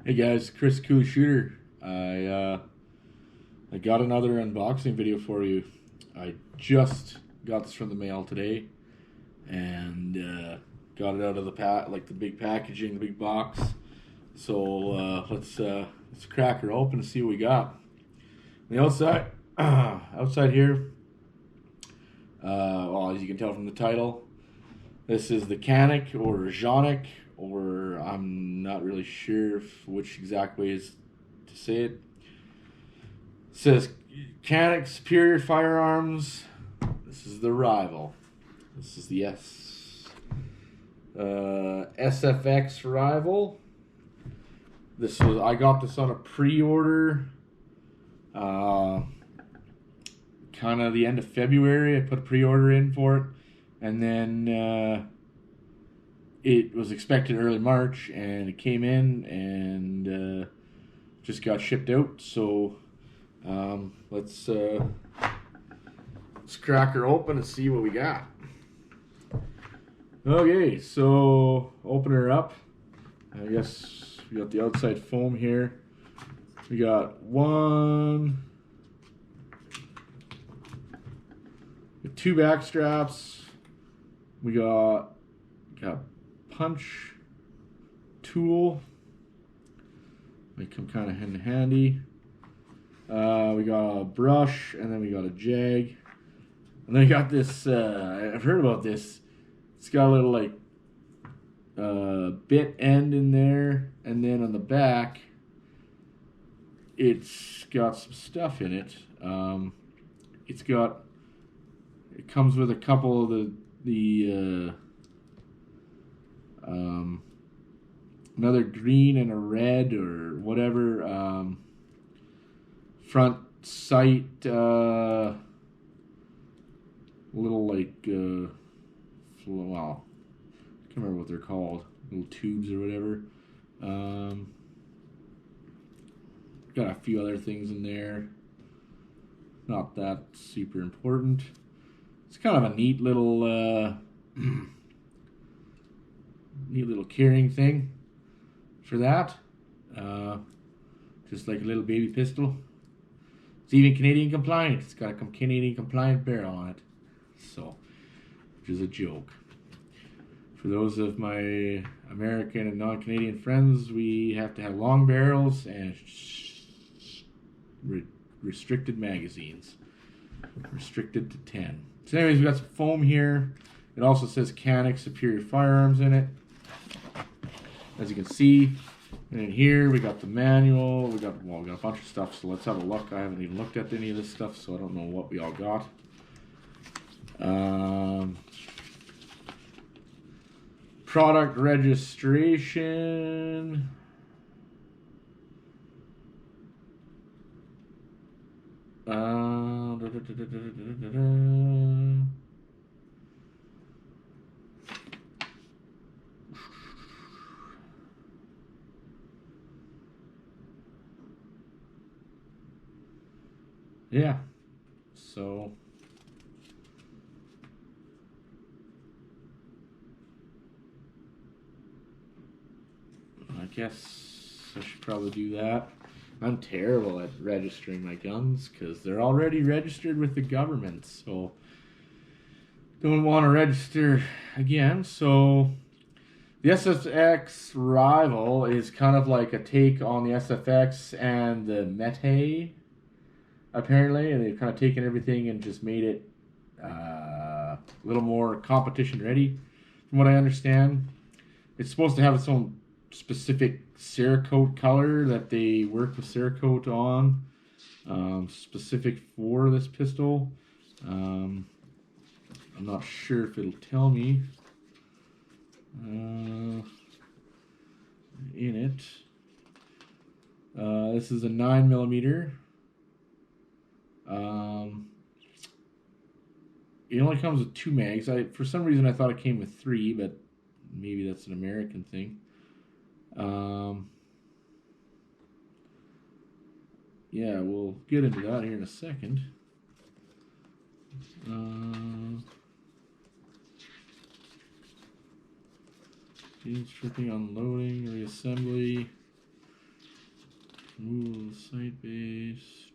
Hey guys, Chris Cool Shooter. I got another unboxing video for you. I just got this from the mail today, and got it out of the like the big packaging, the big box. So let's crack her open and see what we got. On the outside, outside here. Well, as you can tell from the title, this is the Canik or Canik, or I'm not really sure which exactly is to say it. It says Canik Superior Firearms. This is the rival. This is the SFX rival. I got this on a pre-order. Kind of the end of February. I put a pre-order in for it, and then it was expected early March, and it came in and just got shipped out. So let's crack her open and see what we got. Okay, so open her up. I guess we got the outside foam here. We got two back straps. We got punch tool. They come kind of handy. We got a brush, and then we got a jag, and then we got this. I've heard about this. It's got a little like bit end in there, and then on the back, it's got some stuff in it. It comes with a couple of the another green and a red or whatever front sight little like well, I can't remember what they're called, little tubes or whatever. Got a few other things in there, not that super important. It's kind of a neat little carrying thing for that. Just like a little baby pistol. It's even Canadian compliant. It's got a Canadian compliant barrel on it. So, which is a joke. For those of my American and non-Canadian friends, we have to have long barrels and restricted magazines. Restricted to 10. So anyways, we got some foam here. It also says Canik Superior Firearms in it, as you can see. And in here we got the manual. We got a bunch of stuff. So let's have a look. I haven't even looked at any of this stuff, so I don't know what we all got. Product registration. Yeah, so I guess I should probably do that. I'm terrible at registering my guns because they're already registered with the government, so don't want to register again. So the SFX rival is kind of like a take on the SFX and the Mete, apparently, and they've kind of taken everything and just made it a little more competition ready, from what I understand. It's supposed to have its own specific Cerakote color that they work with Cerakote on, specific for this pistol. I'm not sure if it'll tell me in it. This is a 9mm. It only comes with 2 mags. For some reason I thought it came with 3, but maybe that's an American thing. Yeah, we'll get into that here in a second. Stripping, unloading, reassembly. Remove sight base.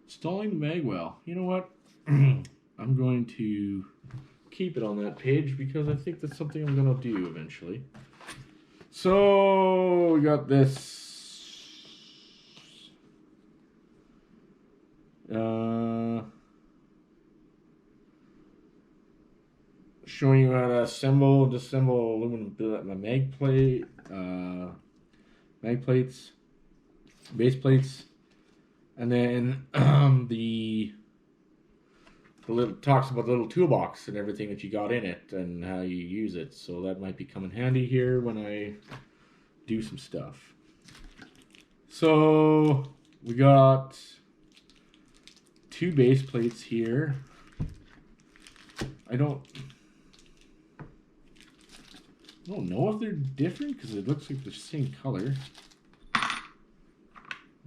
Installing the mag well. You know what? I'm going to keep it on that page because I think that's something I'm going to do eventually. So we got this. Showing you how to assemble, disassemble aluminum mag plate, mag plates, base plates, and then the little talks about the little toolbox and everything that you got in it and how you use it. So that might be coming handy here when I do some stuff. So we got 2 base plates here. I don't know if they're different because it looks like the same color.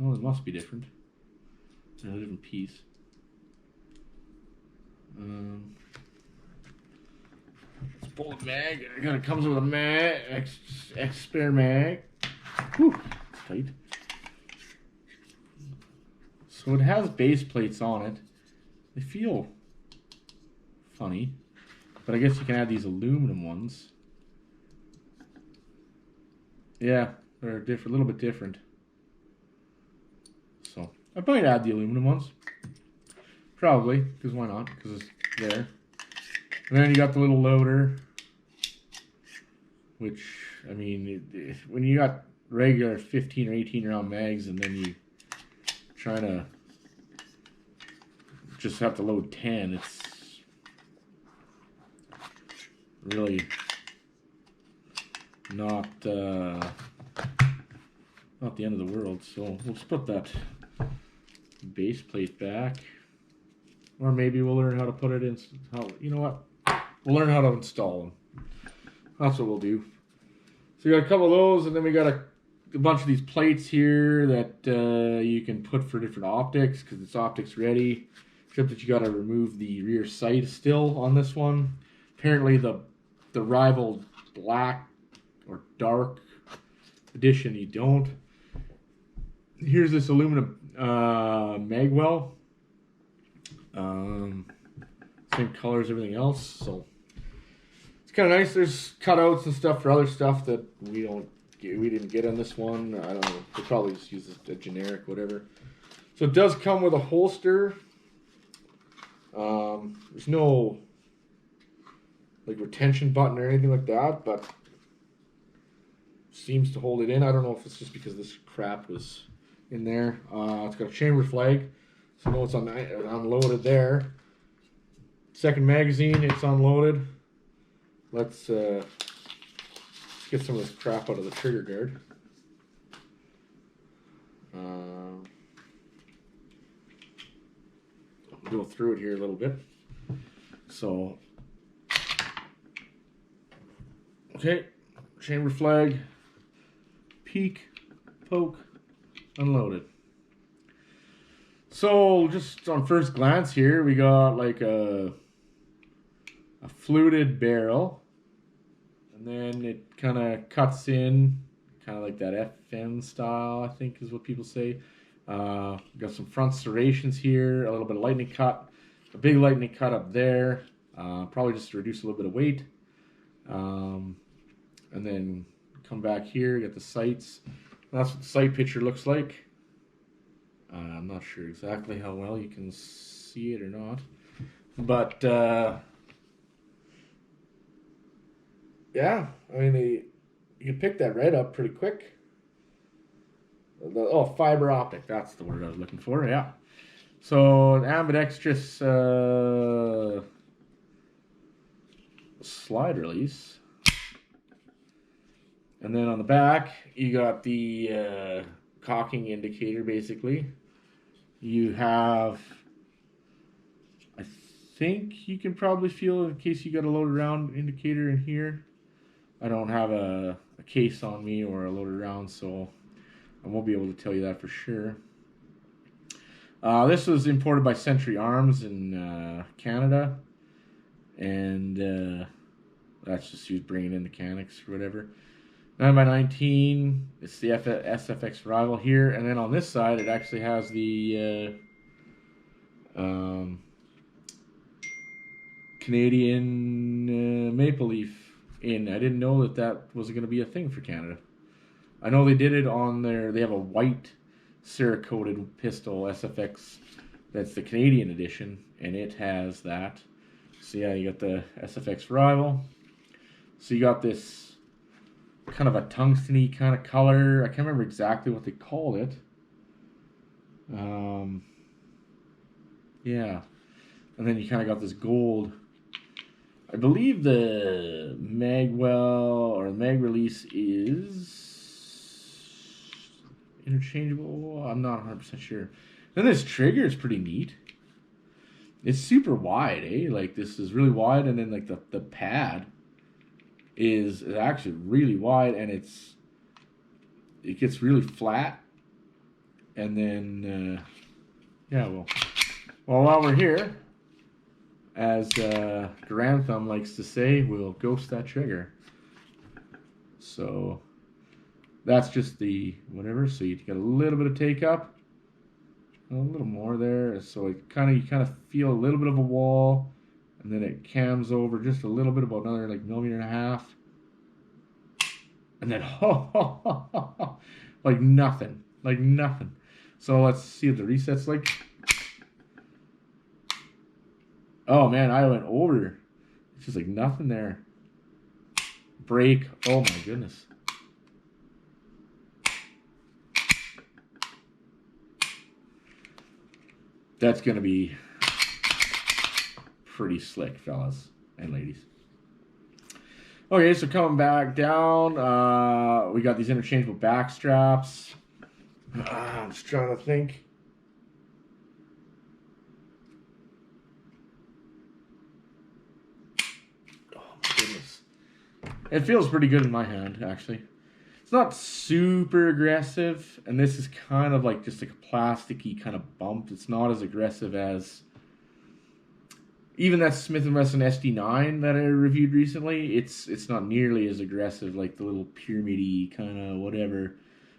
Oh, it must be different. It's a different piece. Let's pull the mag. It comes with a mag, X spare mag. Whew, it's tight. So it has base plates on it. They feel funny, but I guess you can add these aluminum ones. Yeah, they're a little bit different. So I might add the aluminum ones. Probably, because why not? Because it's there. And then you got the little loader, which, I mean, when you got regular 15 or 18 round mags and then you trying to just have to load 10, it's really not the end of the world. So we'll just put that base plate back, or maybe we'll learn how to put it in. You know what? We'll learn how to install them. That's what we'll do. So we got a couple of those, and then we got a bunch of these plates here that you can put for different optics because it's optics ready. Except that you got to remove the rear sight still on this one. Apparently the rival black or dark edition you don't. Here's this aluminum magwell. Same color as everything else, so it's kind of nice. There's cutouts and stuff for other stuff that we didn't get on this one. I don't know. They probably just use a generic whatever. So it does come with a holster. There's no like retention button or anything like that, but seems to hold it in. I don't know if it's just because this crap was in there. It's got a chamber flag, so you know it's unloaded there. Second magazine, it's unloaded. Let's get some of this crap out of the trigger guard. Go through it here a little bit. So, okay, chamber flag, peak, poke, unloaded. So just on first glance here, we got like a fluted barrel, and then it kind of cuts in, kind of like that FN style, I think is what people say. Got some front serrations here, a little bit of lightning cut, a big lightning cut up there, probably just to reduce a little bit of weight. And then come back here, get the sights. That's what the sight picture looks like. I'm not sure exactly how well you can see it or not, but yeah, I mean you can pick that red up pretty quick. Fiber optic, that's the word I was looking for, yeah. So an ambidextrous slide release. And then on the back, you got the cocking indicator, basically. You have, I think you can probably feel in case you got a loaded round indicator in here. I don't have a case on me or a loaded round, so I won't be able to tell you that for sure. This was imported by Century Arms in Canada, and that's just who's bringing in the Caniks or whatever. 9x19, it's the SFX Rival here, and then on this side it actually has the Canadian Maple Leaf in. I didn't know that was going to be a thing for Canada. I know they did it on they have a white Cerakoted pistol SFX that's the Canadian edition, and it has that. So yeah, you got the SFX Rival. So you got this kind of a tungsten-y kind of color. I can't remember exactly what they called it. Yeah. And then you kind of got this gold. I believe the magwell or the mag release is interchangeable. I'm not 100% sure. Then this trigger is pretty neat. It's super wide, eh? Like this is really wide, and then like the pad is actually really wide, and it gets really flat. And then yeah, well while we're here, as Grantham likes to say, we'll ghost that trigger. So that's just the whatever. So you got a little bit of take up, a little more there. So you kind of feel a little bit of a wall, and then it cams over just a little bit, about another like 1.5 millimeters, and then like nothing. So let's see what the reset's like. Oh man, I went over. It's just like nothing there. Break. Oh my goodness. That's gonna be pretty slick, fellas and ladies. Okay, so coming back down, we got these interchangeable back straps. I'm just trying to think. It feels pretty good in my hand, actually. It's not super aggressive, and this is kind of like just like a plasticky kind of bump. It's not as aggressive as even that Smith & Wesson SD9 that I reviewed recently. It's not nearly as aggressive, like the little pyramid-y kind of whatever.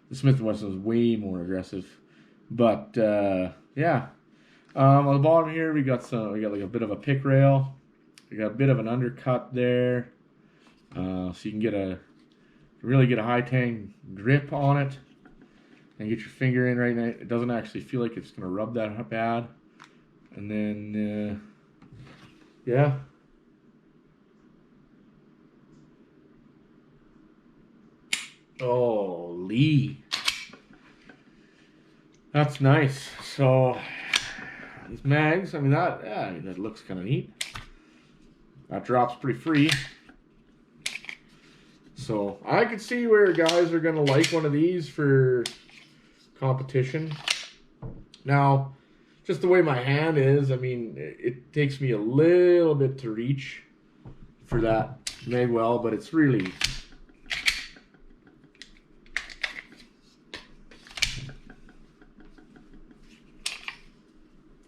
The Smith & Wesson is way more aggressive. But yeah, on the bottom here we got like a bit of a pick rail. We got a bit of an undercut there. So you can really get a high tang grip on it and get your finger in right now. It doesn't actually feel like it's going to rub that bad. And then, yeah. Oh, Lee. That's nice. So, these mags, I mean, that looks kind of neat. That drops pretty free. So I could see where guys are going to like one of these for competition. Now, just the way my hand is, I mean, it takes me a little bit to reach for that magwell, but it's really...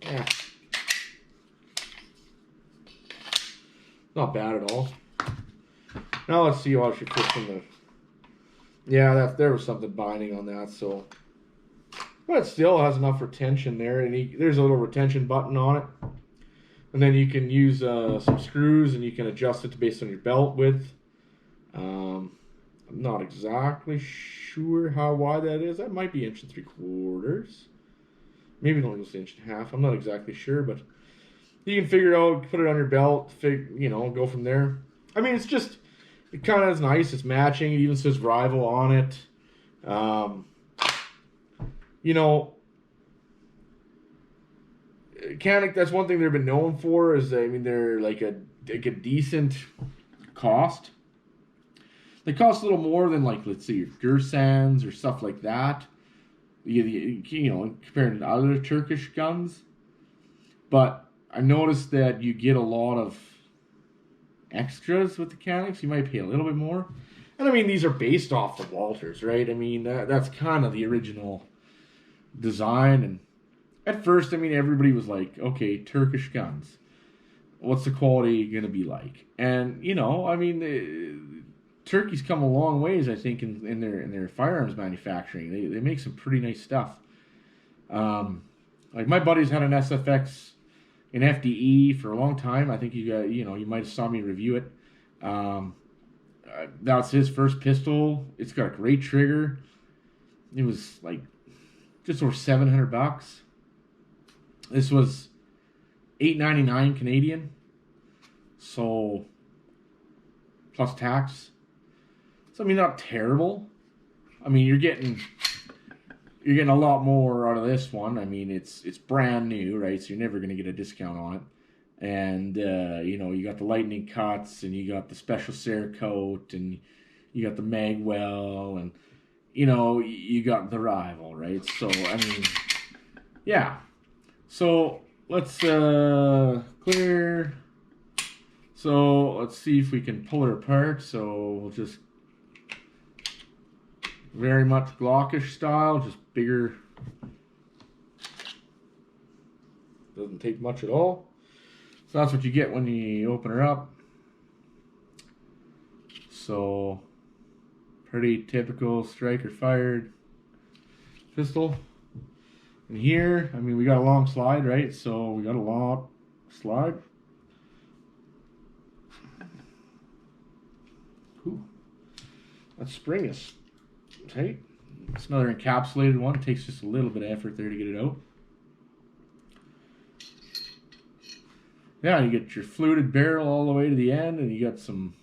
yeah. Not bad at all. Now let's see how she fits in the... yeah, there was something binding on that, so... but it still has enough retention there, and there's a little retention button on it. And then you can use some screws, and you can adjust it based on your belt width. I'm not exactly sure how wide that is. That might be 1 3/4. Maybe it only goes to 1.5 inches. I'm not exactly sure, but you can figure it out, put it on your belt, go from there. I mean, it kind of is nice. It's matching. It even says Rival on it. Canik, that's one thing they've been known for is, I mean, they're like a decent cost. They cost a little more than, like, let's say your Gersans or stuff like that. Compared to other Turkish guns. But I noticed that you get a lot of extras with the Caniks. You might pay a little bit more. And I mean, these are based off the Walters, right? I mean, that's kind of the original design. And at first, I mean, everybody was like, okay, Turkish guns. What's the quality going to be like? And, I mean, Turkey's come a long ways, I think, in their firearms manufacturing. They make some pretty nice stuff. Like my buddy's had an SFX in FDE for a long time. I think you might have saw me review it. That's his first pistol. It's got a great trigger. It was like just over $700. This was $899 Canadian. So plus tax. So I mean, not terrible. I mean, you're getting a lot more out of this one. I mean, it's brand new, right? So you're never gonna get a discount on it. And you got the lightning cuts, and you got the special Cerakote, and you got the Magwell, and you got the rival, right? So I mean, yeah. So let's clear. So let's see if we can pull it apart. So we'll just very much Glockish style, just bigger. Doesn't take much at all. So that's what you get when you open her up. So pretty typical striker fired pistol. And here, I mean, we got a long slide, right? So we got a long slide. Ooh. That spring is tight. It's another encapsulated one. It takes just a little bit of effort there to get it out. Yeah, you get your fluted barrel all the way to the end, and you got some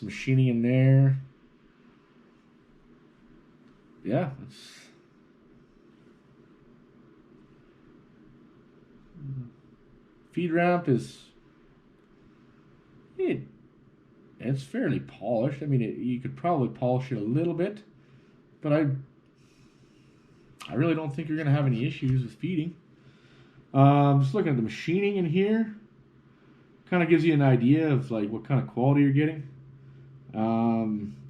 machining in there. Yeah, feed ramp is it's fairly polished. I mean, you could probably polish it a little bit, but I really don't think you're gonna have any issues with feeding. Just looking at the machining in here, kind of gives you an idea of like what kind of quality you're getting.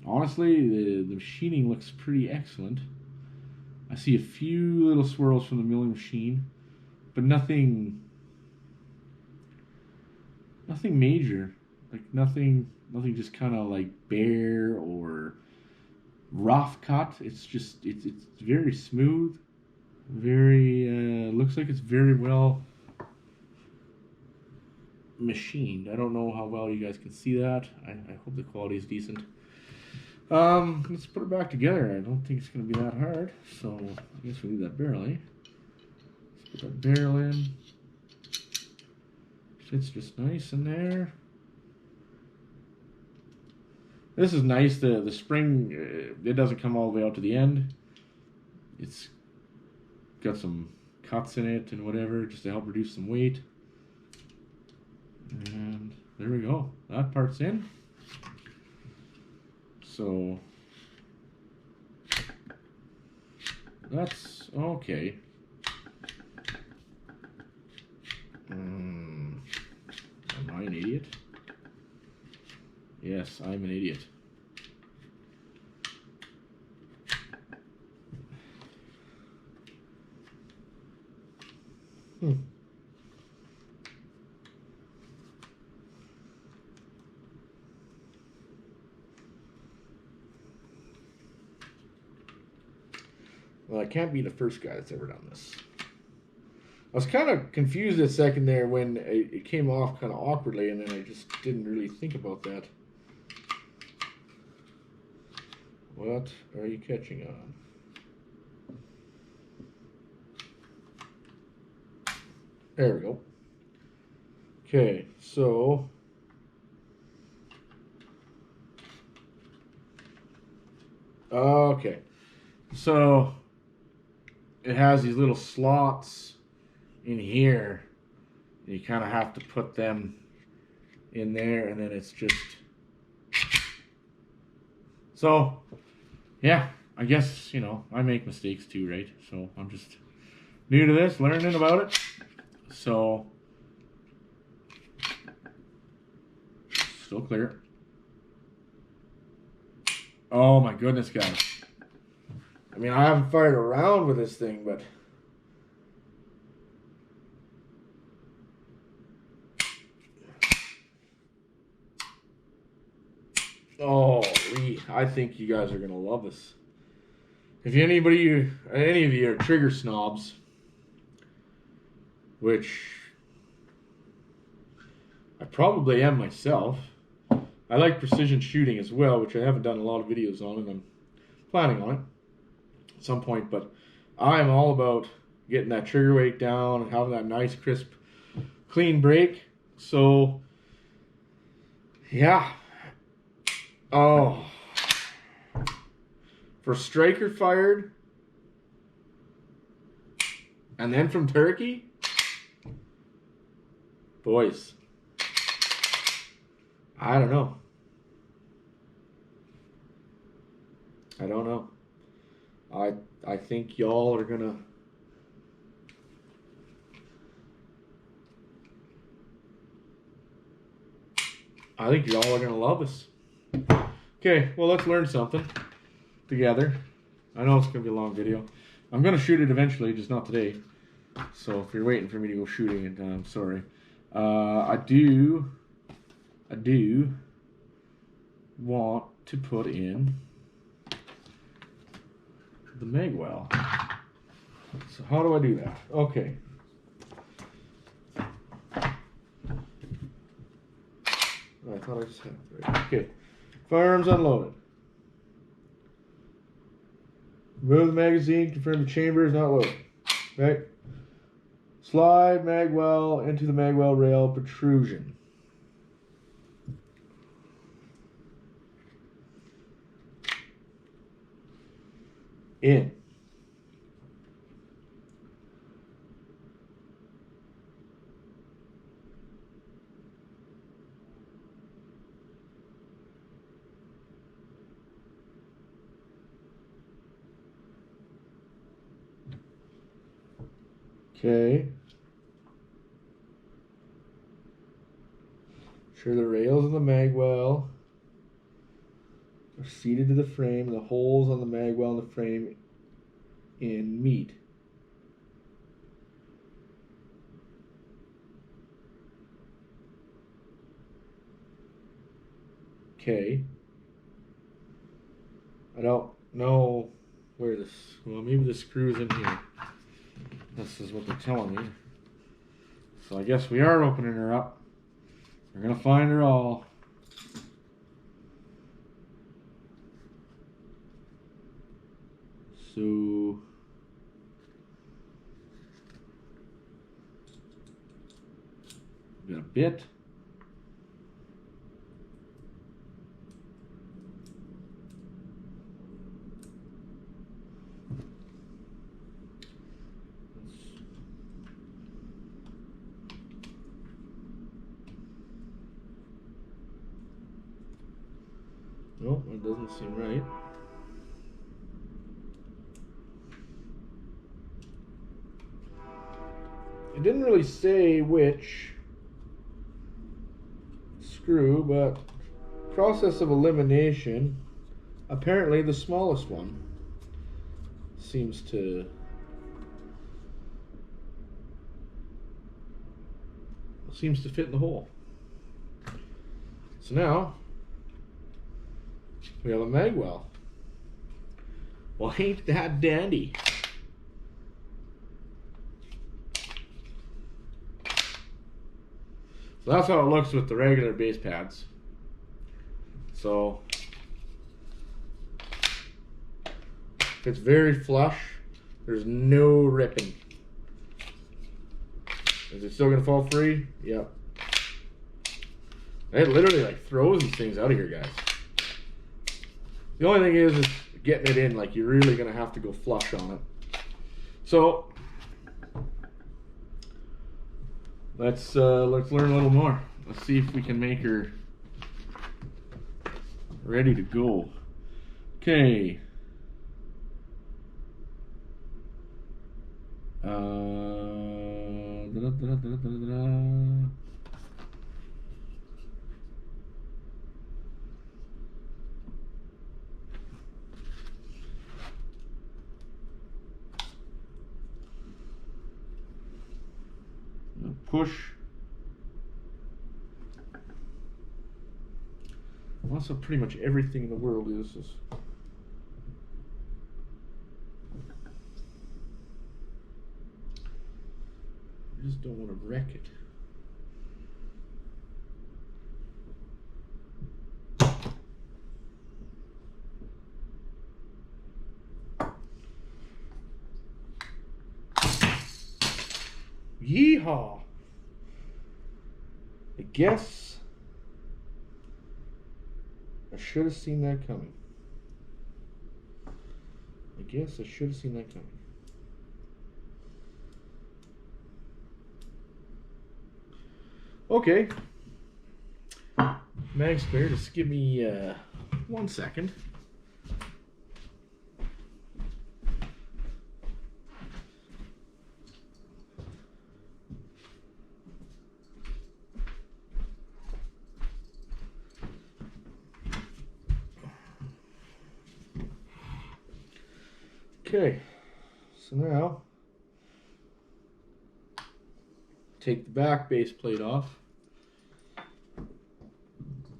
Honestly, the machining looks pretty excellent. I see a few little swirls from the milling machine, but nothing major. Like nothing just kind of like bare or rough cut. It's just it's very smooth. Very looks like it's very well machined. I don't know how well you guys can see that. I hope the quality is decent. Let's put it back together. I don't think it's going to be that hard. So I guess we leave that barrel, eh? Let's put that barrel in. Fits just nice in there. This is nice. The spring, it doesn't come all the way out to the end. It's got some cuts in it and whatever, just to help reduce some weight. And there we go. That part's in. So that's okay. Am I an idiot? Yes, I'm an idiot. Well, I can't be the first guy that's ever done this. I was kind of confused a second there when it came off kind of awkwardly, and then I just didn't really think about that. What are you catching on? There we go. Okay, so okay, so it has these little slots in here. You kind of have to put them in there, and then it's just so. Yeah, I guess I make mistakes too, right? So I'm just new to this, learning about it. So still clear. Oh my goodness, guys. I mean, I haven't fired around with this thing, but Oh, I think you guys are gonna love this. If any of you are trigger snobs, which I probably am myself, I like precision shooting as well, which I haven't done a lot of videos on, and I'm planning on it at some point. But I'm all about getting that trigger weight down and having that nice, crisp, clean break. So, yeah. Oh. For striker fired, and then from turkey, boys, I don't know. I don't know. I think y'all are gonna. I think y'all are gonna love this. Okay, well, let's learn something together. I know it's gonna be a long video. I'm gonna shoot it eventually, just not today. So if you're waiting for me to go shooting it, I'm sorry. I do want to put in the magwell. So how do I do that? Okay. I thought I just had it right. Okay. Firearms unloaded. Remove the magazine, confirm the chamber is not loaded. Right? Slide magwell into the magwell rail protrusion. In. Okay. Sure the rails of the magwell are seated to the frame. The holes on the magwell and the frame in meet. Okay. I don't know where this. Well, maybe the screw's in here. This is what they're telling me. So I guess we are opening her up. We're gonna find her all. So we got a bit. Nope, that doesn't seem right. It didn't really say which screw, but process of elimination, apparently the smallest one seems to fit in the hole. So now we have a magwell. Well, ain't that dandy? So that's how it looks with the regular base pads. So it's very flush. There's no ripping. Is it still gonna fall free? Yep. It literally like throws these things out of here, guys. The only thing is getting it in. Like, you're really gonna have to go flush on it. So let's learn a little more. Let's see if we can make her ready to go. Okay. Push. Well, That's what pretty much everything in the world is. I just don't want to wreck it. Yeehaw! I guess I should have seen that coming. Okay. Mag spare, just give me 1 second. Okay, so now take the back base plate off.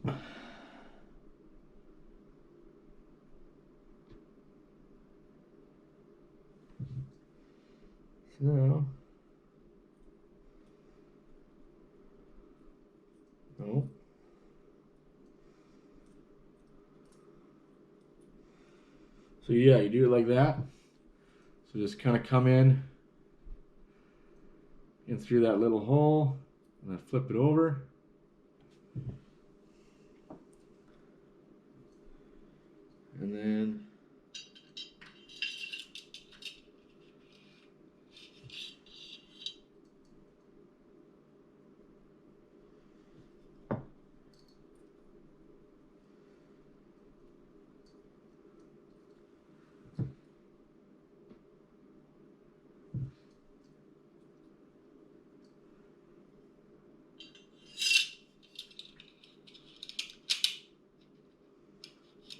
So now, no. So yeah, you do it like that. So just kind of come in through that little hole, and then flip it over. And then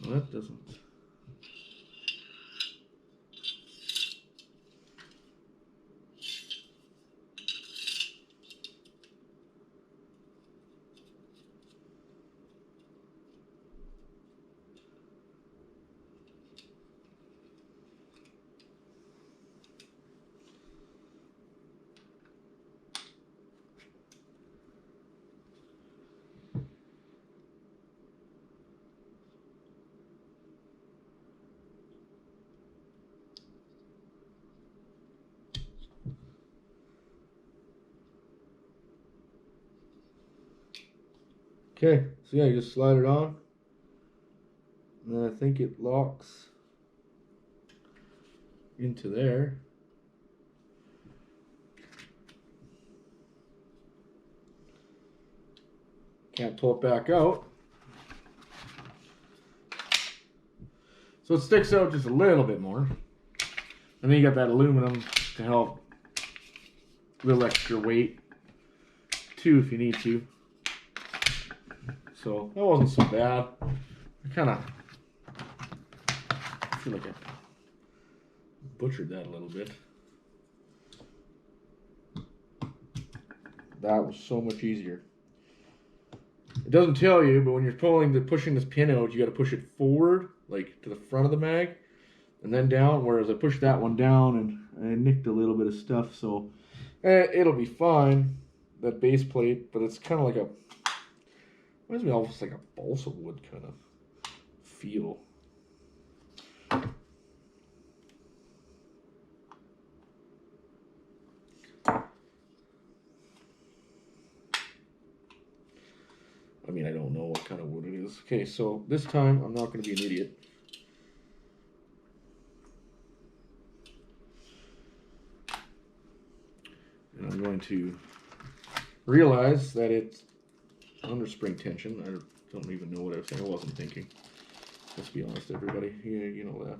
well, that doesn't. Okay, so yeah, you just slide it on, and then I think it locks into there. Can't pull it back out. So it sticks out just a little bit more. And then you got that aluminum to help. A little extra weight too if you need to. So that wasn't so bad. I feel like I butchered that a little bit. That was so much easier. It doesn't tell you, but when you're pushing this pin out, you got to push it forward, like to the front of the mag, and then down. Whereas I pushed that one down and I nicked a little bit of stuff, so it'll be fine. That base plate, but it's kind of like reminds me almost like a balsa wood kind of feel. I mean, I don't know what kind of wood it is. Okay, so this time I'm not going to be an idiot. And I'm going to realize that it's under spring tension. I don't even know what I was saying. I wasn't thinking. Let's be honest, everybody. Yeah, you know that.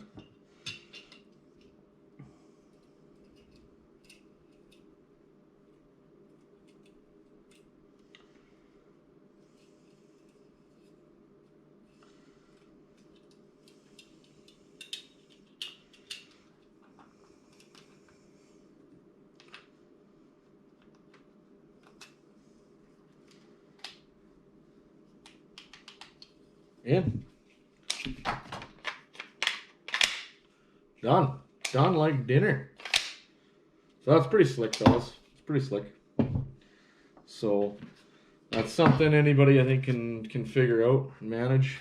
in. Done like dinner. So that's pretty slick, fellas. It's pretty slick. So that's something anybody I think can figure out and manage.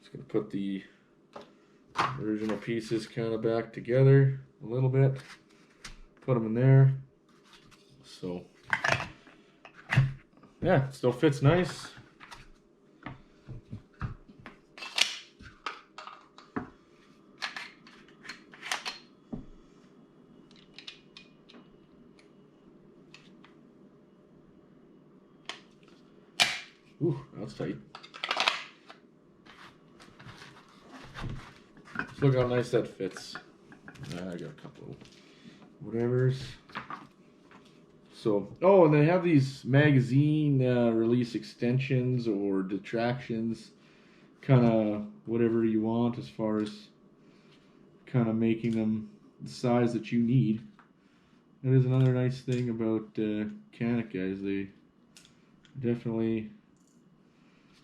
Just gonna put the original pieces kind of back together a little bit. Put them in there. So yeah, it still fits nice. Ooh, that's tight. Look how nice that fits. I got a couple of whatevers. So, oh, and they have these magazine release extensions or detractions, kind of whatever you want as far as kind of making them the size that you need. That is another nice thing about Canik, guys. They definitely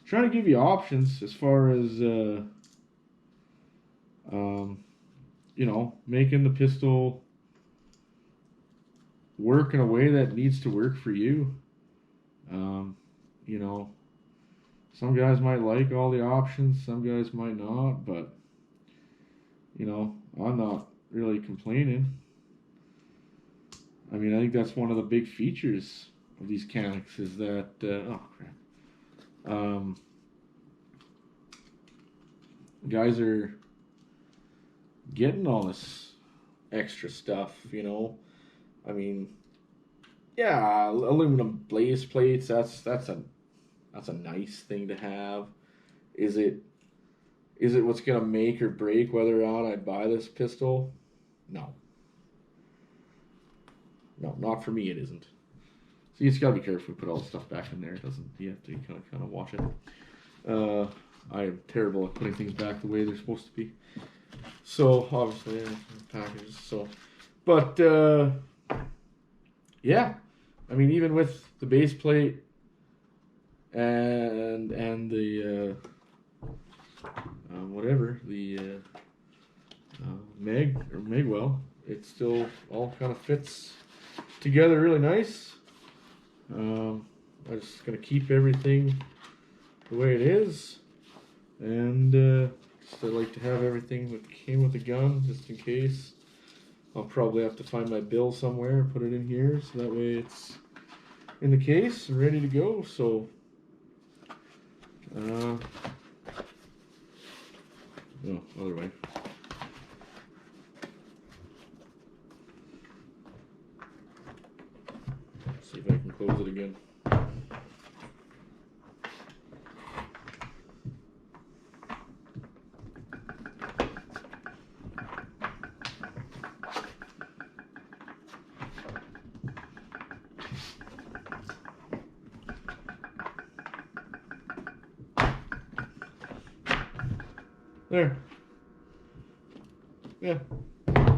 trying to give you options as far as you know, making the pistol work in a way that needs to work for you. You know, some guys might like all the options, some guys might not, but you know, I'm not really complaining. I mean, I think that's one of the big features of these Caniks is that oh crap. Guys are getting all this extra stuff, you know. I mean, yeah, aluminum blaze plates. That's a nice thing to have. Is it what's gonna make or break whether or not I buy this pistol? No. No, not for me. It isn't. So you just gotta be careful. Put all the stuff back in there. It doesn't. You have to kind of watch it. I am terrible at putting things back the way they're supposed to be. So obviously, packages. So, but yeah, I mean, even with the base plate and the whatever the Megwell, it still all kind of fits together really nice. I'm just gonna keep everything the way it is, and just I like to have everything that came with the gun just in case. I'll probably have to find my bill somewhere and put it in here so that way it's in the case and ready to go. So no, other way. Let's see if I can close it again. There. Yeah,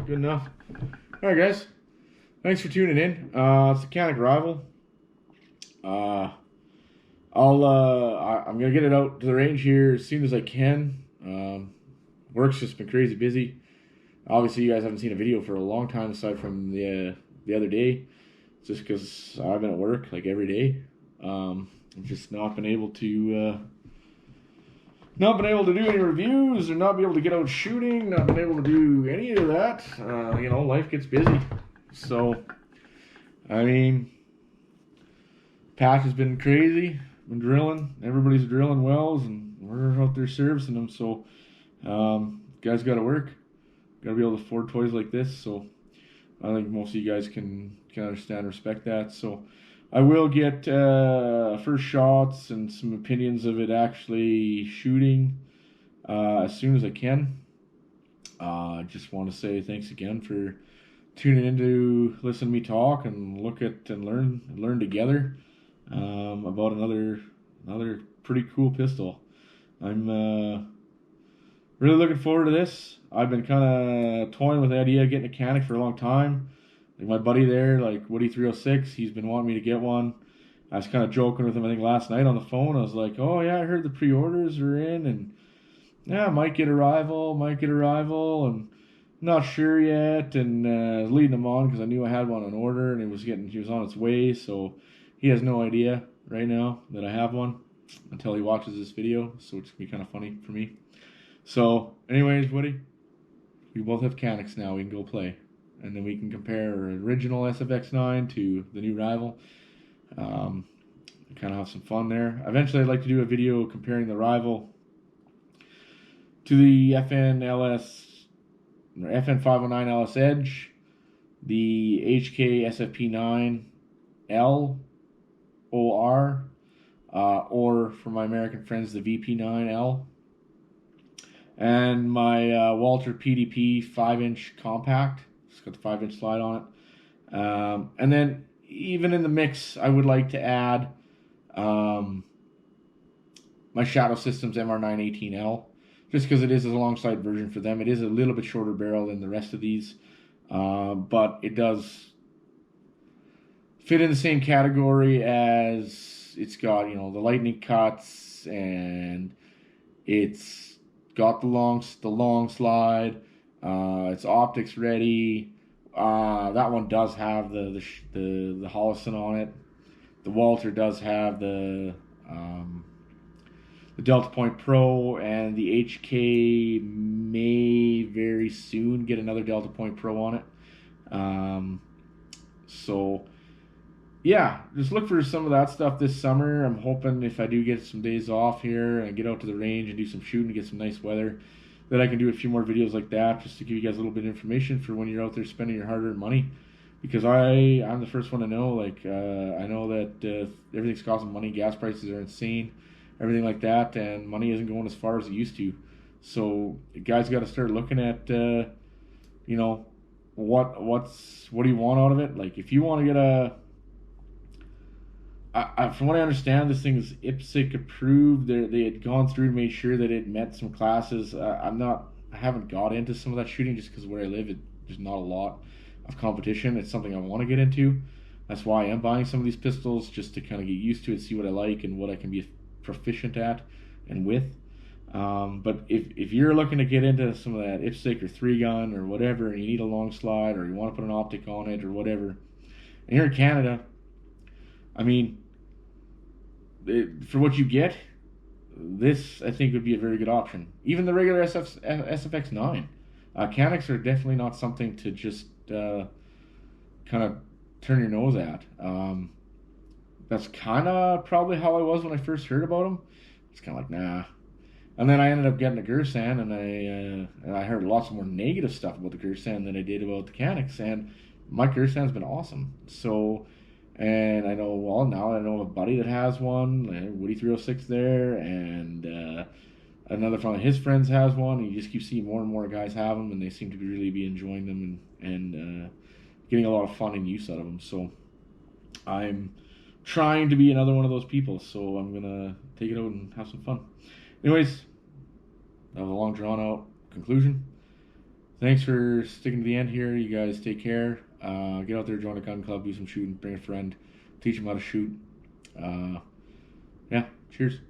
good enough. All right, guys. Thanks for tuning in. It's the Canik Rival. I'm gonna get it out to the range here as soon as I can. Work's just been crazy busy. Obviously, you guys haven't seen a video for a long time aside from the other day. It's just because I've been at work like every day. I've just not been able to. Not been able to do any reviews, or not be able to get out shooting, not been able to do any of that. You know, life gets busy. So, I mean, patch has been crazy. Been drilling. Everybody's drilling wells, and we're out there servicing them. So, guys got to work. Got to be able to afford toys like this. So, I think most of you guys can understand and respect that. So, I will get first shots and some opinions of it actually shooting as soon as I can. I just want to say thanks again for tuning in to listen to me talk and look at and learn together about another pretty cool pistol. I'm really looking forward to this. I've been kind of toying with the idea of getting a Canik for a long time. Like my buddy there, like Woody306, he's been wanting me to get one. I was kind of joking with him, I think, last night on the phone. I was like, oh, yeah, I heard the pre-orders are in, and yeah, might get a rival, and not sure yet. And leading him on because I knew I had one on order, and he was on its way, so he has no idea right now that I have one until he watches this video, so it's going to be kind of funny for me. So, anyways, Woody, we both have Caniks now. We can go play. And then we can compare our original SFX9 to the new rival. Kind of have some fun there. Eventually, I'd like to do a video comparing the rival to the FN509 LS Edge, the HK SFP9L OR, or for my American friends, the VP9L, and my Walter PDP 5-inch compact. It's got the 5-inch slide on it. And then even in the mix, I would like to add my Shadow Systems MR918L, just because it is a alongside version for them. It is a little bit shorter barrel than the rest of these, but it does fit in the same category as it's got, the lightning cuts, and it's got the long slide. It's optics ready. That one does have the Hollison on it. The Walter does have the Delta Point Pro, and the HK may very soon get another Delta Point Pro on it. So yeah, just look for some of that stuff this summer. I'm hoping if I do get some days off here and get out to the range and do some shooting, get some nice weather, that I can do a few more videos like that, just to give you guys a little bit of information for when you're out there spending your hard-earned money. Because I'm the first one to know, like, I know that everything's costing money, gas prices are insane, everything like that, and money isn't going as far as it used to. So you guys got to start looking at, what do you want out of it? Like, if you want to get from what I understand, this thing is IPSC approved. They had gone through and made sure that it met some classes. I haven't got into some of that shooting just because where I live, there's not a lot of competition. It's something I want to get into. That's why I am buying some of these pistols, just to kind of get used to it, see what I like and what I can be proficient at and with. But if you're looking to get into some of that IPSC or 3-gun or whatever, and you need a long slide, or you want to put an optic on it or whatever, and you're in Canada, I mean, for what you get, this I think would be a very good option. Even the regular SFX9. Caniks are definitely not something to just kind of turn your nose at. That's kind of probably how I was when I first heard about them. It's kind of like, nah. And then I ended up getting a Gersan, and I heard lots more negative stuff about the Gersan than I did about the Caniks, and my Gersan's been awesome. So, and I know, well, now I know a buddy that has one, Woody 306 there, and another one of his friends has one, and you just keep seeing more and more guys have them, and they seem to really be enjoying them and getting a lot of fun and use out of them. So I'm trying to be another one of those people, so I'm gonna take it out and have some fun. Anyways, that was a long drawn out conclusion. Thanks for sticking to the end here. You guys take care. Get out there, join a gun club, do some shooting, bring a friend, teach them how to shoot. Yeah, cheers.